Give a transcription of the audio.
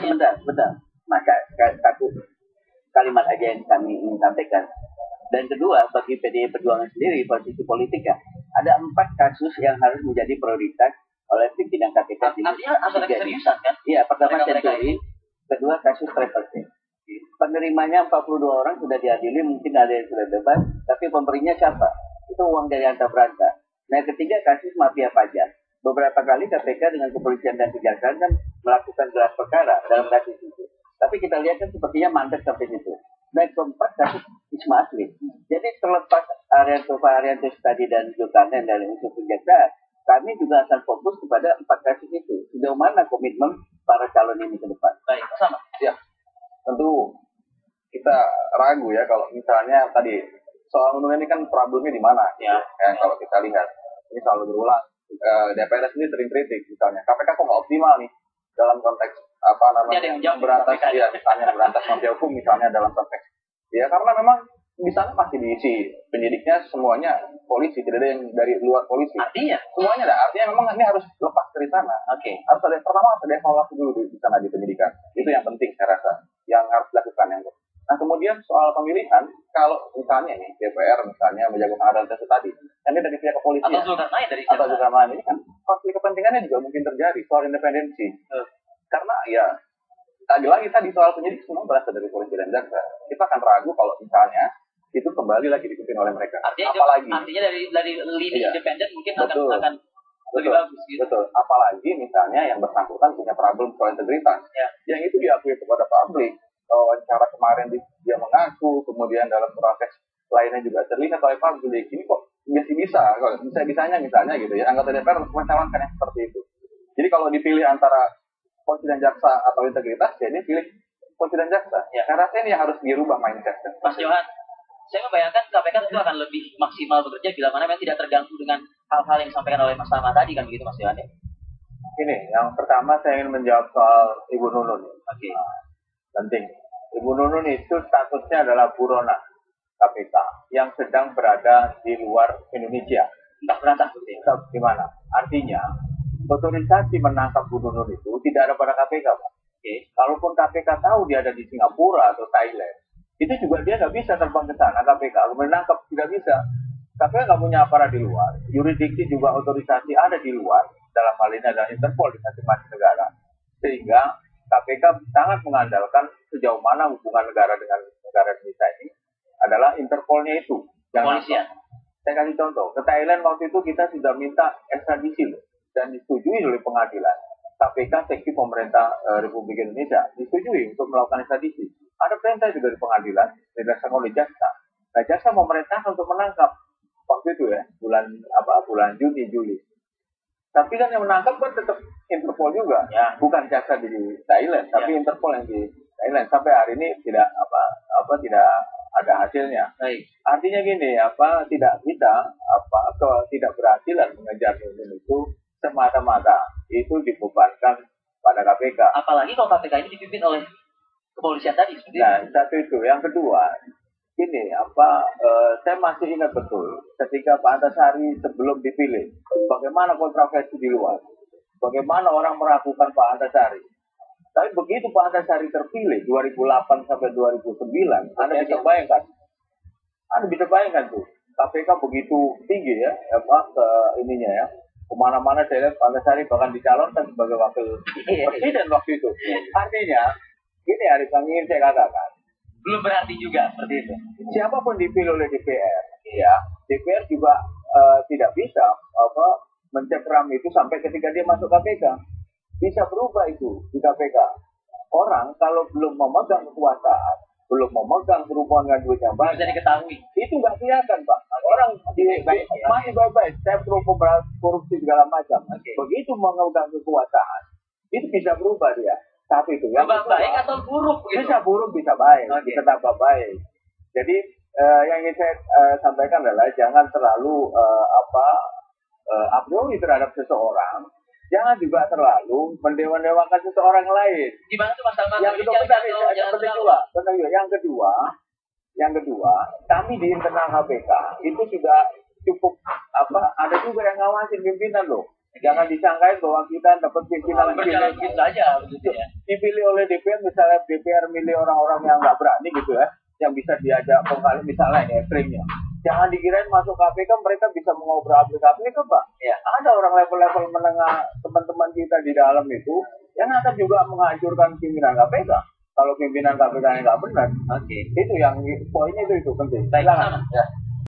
Betul. Maka satu kalimat aja yang kami ingin sampaikan. Dan kedua, bagi PDI Perjuangan sendiri, posisi politik ya, ada 4 kasus yang harus menjadi prioritas oleh pimpinan KPK. Artinya harus ada keseriusan kan? Iya, pertama Senturi, kedua kasus travel sale. Penerimanya 42 orang sudah diadili, mungkin ada yang sudah bebas, tapi pemberinya siapa? Itu uang dari harta beranta. Nah, ketiga kasus mafia pajak. Beberapa kali KPK dengan kepolisian dan kejaksaan kan melakukan gelar perkara dalam kasus itu. Tapi kita lihat kan sepertinya mandek sampai situ. Dan keempat kasus Wisma Atlet. Jadi terlepas Arianto tadi dan Zulkarnain dari unsur kejaksaan, kami juga akan fokus kepada 4 kasus itu. Sejauh mana komitmen para calon ini ke depan? Baik, sama. Ya, tentu kita ragu ya kalau misalnya tadi soal undang ini kan problemnya di mana? Ya. Kalau kita lihat ini selalu berulang. DPR sendiri sering kritik misalnya KPK kok nggak optimal nih dalam konteks berantas ya misalnya berantas mafia hukum misalnya dalam konteks ya karena memang di sana masih diisi penyidiknya semuanya polisi, tidak ada yang dari luar polisi. Artinya semuanya artinya memang ini harus lepas dari sana. Harus ada pertama harus ada evaluasi dulu di sana di penyidikan. Itu yang penting saya rasa yang harus dilakukan yang. Nah kemudian soal pemilihan kalau misalnya nih DPR misalnya menjaga adaltas tadi, ini dari pihak kepolisian atau Zulkarnain ini kan konflik kepentingannya juga mungkin terjadi soal independensi. Karena ya tadi soal penyidik semua berasal dari polisi dan jaksa. Kita akan ragu kalau misalnya itu kembali lagi dipimpin oleh mereka. Artinya dari lini independen mungkin akan lebih bagus gitu. Betul. Apalagi misalnya yang bersangkutan punya problem soal integritas. Ya. Yang itu diakui kepada publik. Wawancara kemarin dia mengaku, kemudian dalam proses lainnya juga terlihat oleh publik. Ini kok bisa-bisanya misalnya gitu ya. Anggota DPR mencalonkan yang seperti itu. Jadi kalau dipilih antara polisi dan jaksa atau integritas, ya dia pilih polisi dan jaksa. Ya. Saya rasa ini harus dirubah mindset. Mas Johan, saya membayangkan KPK tentu akan lebih maksimal bekerja bila mana memang tidak terganggu dengan hal-hal yang disampaikan oleh Mas Tama tadi kan begitu Mas Johan ya? Ini yang pertama saya ingin menjawab soal Ibu Nunun. Oke. Penting. Ibu Nunun itu statusnya adalah buronan KPK yang sedang berada di luar Indonesia. Entah berantah di mana? Artinya otorisasi menangkap Bu Nunun itu tidak ada pada KPK, Pak. Kalaupun KPK tahu dia ada di Singapura atau Thailand, itu juga dia nggak bisa terbang ke sana KPK menangkap, tidak bisa. KPK nggak punya aparat di luar, yurisdiksi juga otorisasi ada di luar, dalam hal ini adalah Interpol di masing-masing negara, sehingga KPK sangat mengandalkan sejauh mana hubungan negara dengan negara Indonesia ini adalah Interpolnya itu. Polisian. Saya kasih contoh, ke Thailand waktu itu kita sudah minta ekstradisi loh, dan disetujui oleh pengadilan. KPK seksi pemerintah Republik Indonesia disetujui untuk melakukan ekstradisi. Ada perintah juga dari pengadilan didasarkan oleh jaksa. Nah, jaksa memerintahkan untuk menangkap waktu itu ya bulan Juni Juli. Tapi kan yang menangkap kan tetap Interpol juga, ya, bukan jaksa di Thailand, tapi Interpol yang di Thailand. Sampai hari ini tidak tidak ada hasilnya. Baik. Artinya gini, tidak berhasilan mengejar Nunun itu semata-mata itu dibebankan pada KPK. Apalagi kalau KPK ini dipimpin oleh kepolisian tadi. Nah, satu itu. Yang kedua, ini saya masih ingat betul ketika Pak Antasari sebelum dipilih, bagaimana kontroversi di luar, bagaimana orang meragukan Pak Antasari. Tapi begitu Pak Antasari terpilih 2008 sampai 2009, Anda bisa bayangkan tuh KPK begitu tinggi ya, kemana-mana saya lihat Pak Antasari bahkan dicalonkan sebagai wakil presiden waktu itu. Artinya, ini Arif yang ingin saya katakan, belum berarti juga seperti itu. Siapapun dipilih oleh DPR, DPR juga tidak bisa mencekram itu sampai ketika dia masuk KPK. Bisa berubah itu di KPK. Orang kalau belum memegang kekuasaan, belum memegang berhubungan dengan duit yang banyak, bisa diketahui. Itu nggak kelihatan, Pak. Orang masih baik-baik, saya pro korupsi segala macam. Begitu memegang kekuasaan, itu bisa berubah dia. Tapi itu yang baik atau buruk gitu. Bisa buruk, bisa baik, bisa tambah baik. Jadi yang ingin saya sampaikan adalah jangan terlalu a priori terhadap seseorang. Jangan juga terlalu mendewa-dewakan seseorang lain. Gimana tuh Mas Salman? Yang kedua, kami di internal KPK itu sudah cukup ada juga yang ngawasin pimpinan loh. Jangan disangkain bahwa kita dapat pimpinan berjalan begitu saja begitu ya. dipilih oleh DPR, misalnya DPR milih orang-orang yang nggak berani gitu ya, yang bisa diajak pengkali misalnya ya ekstrimnya. Jangan dikirain masuk KPK mereka bisa mengobrol KPK, Pak. Ya. Ada orang level-level menengah teman-teman kita di dalam itu yang akan juga menghancurkan pimpinan KPK. Kalau pimpinan KPK yang nggak benar, Oke. itu yang poinnya itu penting. Baik, Silakan. ya.